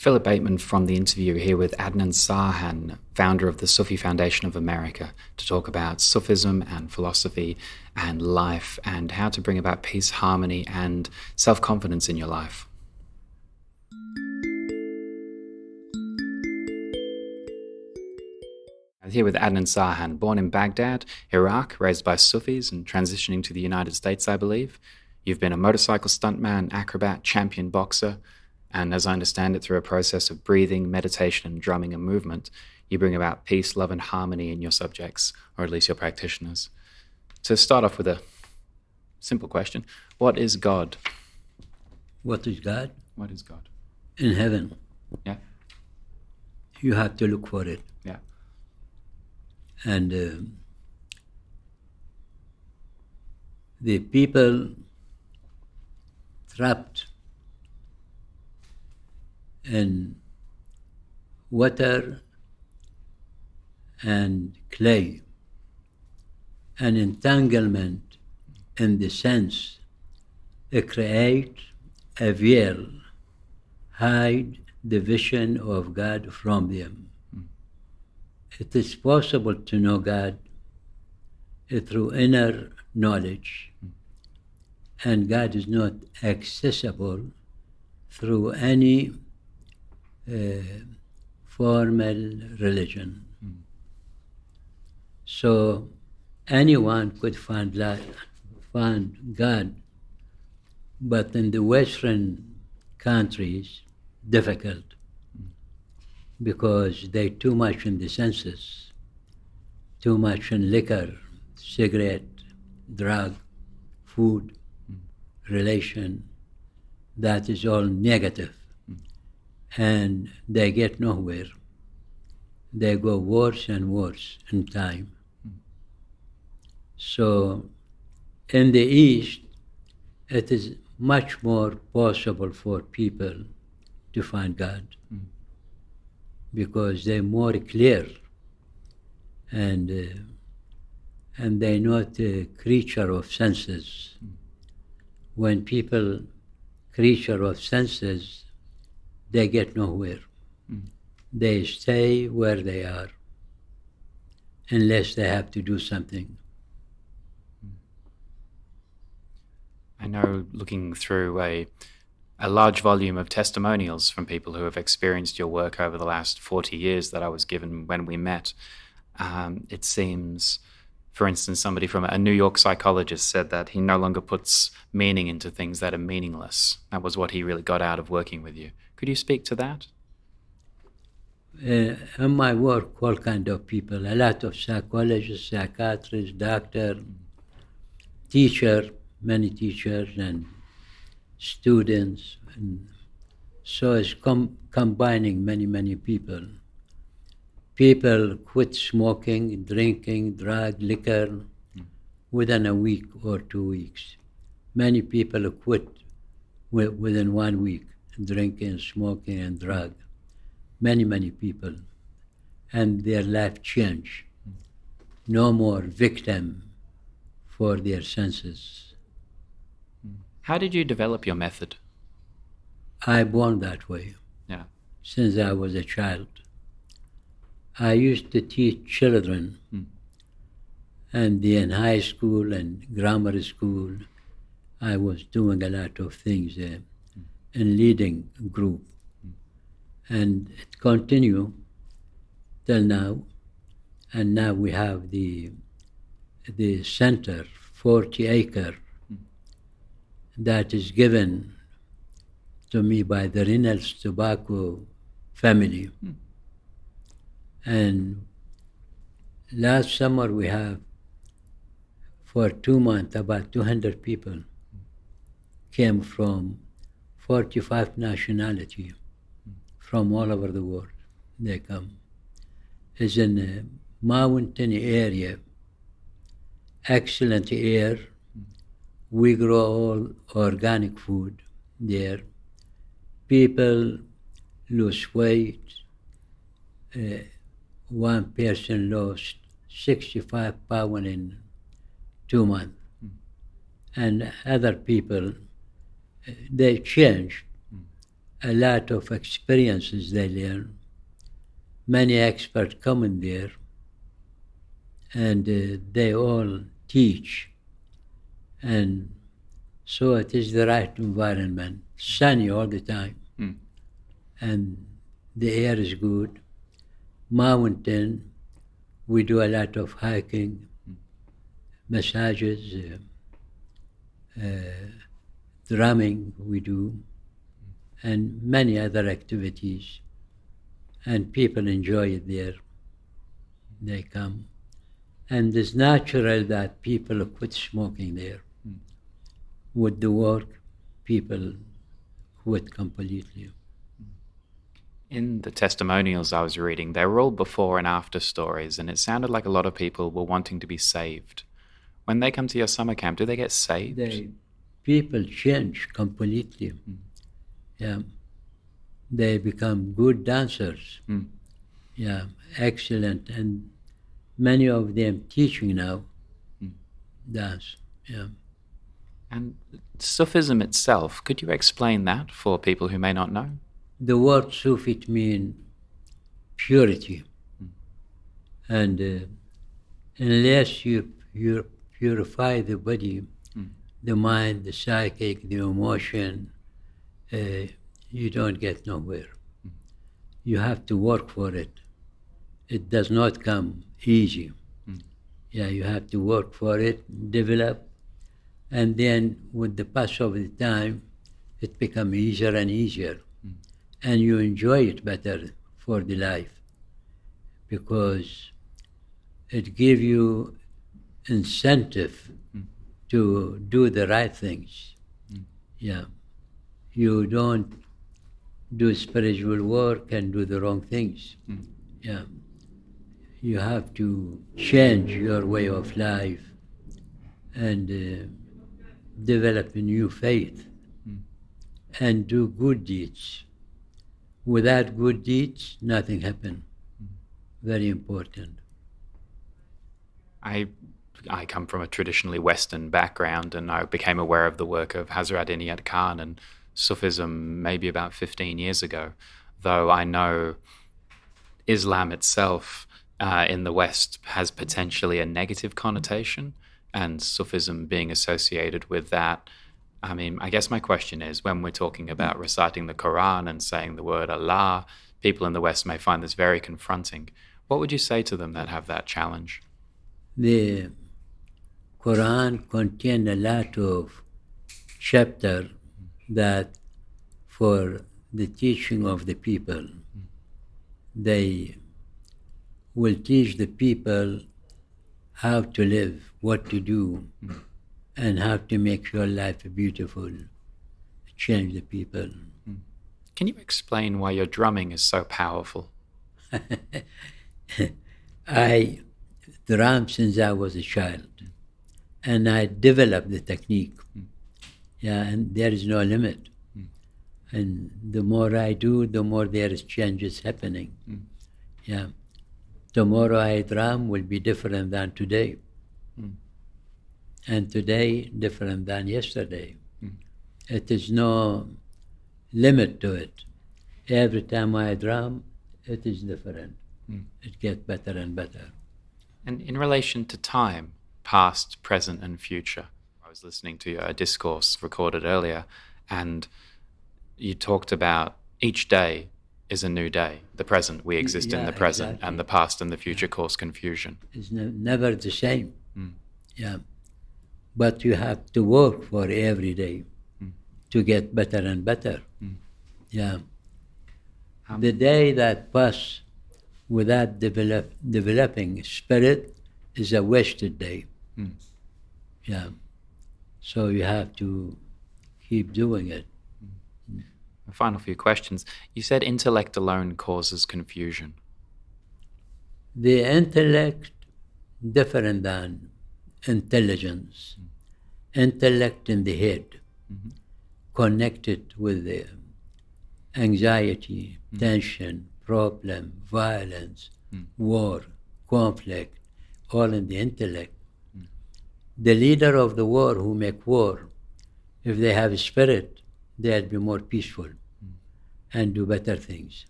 Philip Bateman from The Interview here with Adnan Sarhan, founder of the Sufi Foundation of America, to talk about Sufism and philosophy and life and how to bring about peace, harmony and self-confidence in your life. I'm here with Adnan Sarhan, born in Baghdad, Iraq, raised by Sufis and transitioning to the United States, I believe. You've been a motorcycle stuntman, acrobat, champion boxer, and as I understand it, through a process of breathing, meditation, and drumming and movement, you bring about peace, love, and harmony in your subjects, or at least your practitioners. To start off with a simple question, what is God? What is God? What is God? In heaven. Yeah. You have to look for it. Yeah. And the people trapped in water and clay, an entanglement in the sense it creates a veil, hide the vision of God from them. It is possible to know God through inner knowledge, and God is not accessible through any formal religion. So anyone could find God, but in the Western countries, difficult, because they too much in the senses, too much in liquor, cigarette, drug, food, relation. That is all negative. And they get nowhere. They go worse and worse in time. So in the East, it is much more possible for people to find God because they're more clear and they're not a creature of senses. When people creature of senses, they get nowhere. They stay where they are unless they have to do something. I know, looking through a large volume of testimonials from people who have experienced your work over the last 40 years that I was given when we met, it seems, for instance, somebody from a New York psychologist said that he no longer puts meaning into things that are meaningless. That was what he really got out of working with you. Could you speak to that? In my work, all kind of people, a lot of psychologists, psychiatrists, doctor, teacher, many teachers and students. And so it's combining many people. People quit smoking, drinking, drug, liquor within a week or 2 weeks. Many people quit within 1 week, drinking, smoking, and drug. Many people. And their life changed. No more victim for their senses. How did you develop your method? I born that way. Yeah. Since I was a child. I used to teach children, and in high school and grammar school, I was doing a lot of things in leading group. And it continued till now. And now we have the center, 40 acre, that is given to me by the Reynolds Tobacco family. And last summer we have, for 2 months, about 200 people came from 45 nationalities from all over the world. They come. It's in a mountain area, excellent air. We grow all organic food there. People lose weight. One person lost 65 pounds in 2 months. And other people, they changed. a lot of experiences they learn. Many experts come in there, and they all teach. And so it is the right environment, sunny all the time. And the air is good. Mountain, we do a lot of hiking, massages, drumming we do, and many other activities. And people enjoy it there. They come. And it's natural that people quit smoking there. With the work, people quit completely. In the testimonials I was reading, they were all before and after stories, and it sounded like a lot of people were wanting to be saved. When they come to your summer camp, do they get saved? People change completely. Yeah. They become good dancers. Yeah, excellent. And many of them teaching now dance. Yeah. And Sufism itself, could you explain that for people who may not know? The word Sufi means purity. And unless you purify the body, the mind, the psychic, the emotion, you don't get nowhere. You have to work for it. It does not come easy. Yeah, you have to work for it, develop, and then with the pass of the time, it becomes easier and easier. And you enjoy it better for the life, because it gives you incentive to do the right things. Yeah. You don't do spiritual work and do the wrong things. Yeah. You have to change your way of life and develop a new faith and do good deeds. Without good deeds, nothing happens. Very important. I come from a traditionally Western background, and I became aware of the work of Hazrat Inayat Khan and Sufism maybe about 15 years ago, though I know Islam itself in the West has potentially a negative connotation, and Sufism being associated with that. I mean, I guess my question is, when we're talking about reciting the Quran and saying the word Allah, people in the West may find this very confronting. What would you say to them that have that challenge? The Quran contains a lot of chapters that for the teaching of the people, they will teach the people how to live, what to do, and how to make your life beautiful, change the people. Can you explain why your drumming is so powerful? I drum since I was a child, and I developed the technique. Yeah, and there is no limit. And the more I do, the more there is changes happening. Yeah. Tomorrow I drum will be different than today. And today different than yesterday. It is no limit to it. Every time I drum, it is different. It gets better and better. And in relation to time, past, present, and future, I was listening to a discourse recorded earlier, and you talked about each day is a new day. The present, we exist in the present, exactly. And the past and the future cause confusion. It's never the same. Yeah. But you have to work for every day to get better and better. Yeah. The day that passes without developing spirit is a wasted day. Yeah. So you have to keep doing it. A final few questions. You said intellect alone causes confusion. The intellect different than intelligence. Intellect in the head, connected with the anxiety, tension, problem, violence, war, conflict, all in the intellect. The leader of the war who make war, if they have a spirit, they'll be more peaceful. and do better things.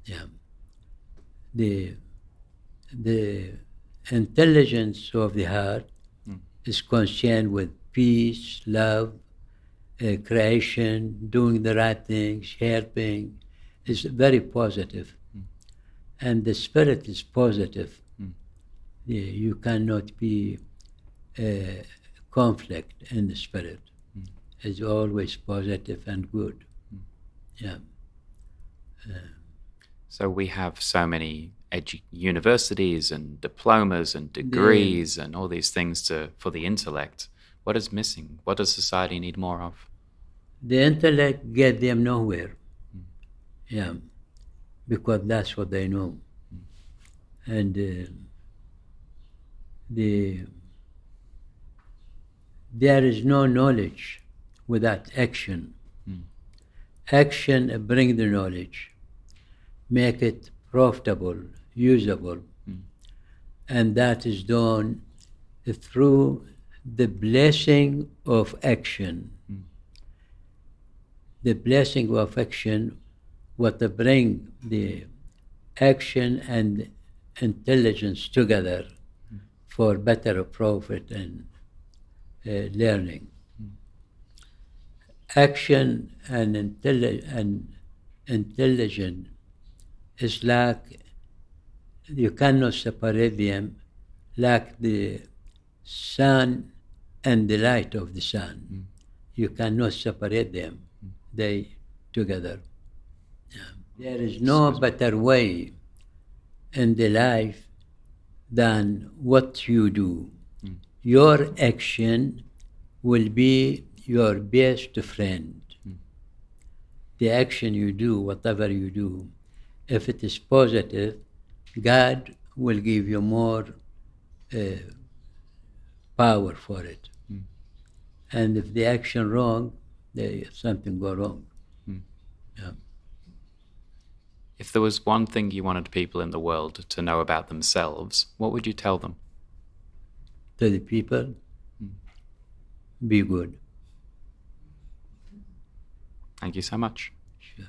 Yeah. The intelligence of the heart is concerned with peace, love, creation, doing the right things, helping. It's very positive. And the spirit is positive. You cannot be conflict in the spirit. It's always positive and good. Yeah. So we have so many universities and diplomas and degrees and all these things for the intellect. What is missing? What does society need more of? The intellect get them nowhere. Yeah, because that's what they know. And there is no knowledge without action. Action bring the knowledge, make it profitable, usable, and that is done through the blessing of action. The blessing of action, what to bring the action and intelligence together for better profit and learning. Action and intelligence is like, you cannot separate them, like the sun and the light of the sun. You cannot separate them. They together. There is no better way in the life than what you do. Your action will be your best friend. The action you do, whatever you do, if it is positive, God will give you more power for it. And if the action wrong, something go wrong. Yeah. If there was one thing you wanted people in the world to know about themselves, what would you tell them? To the people, be good. Thank you so much. Sure.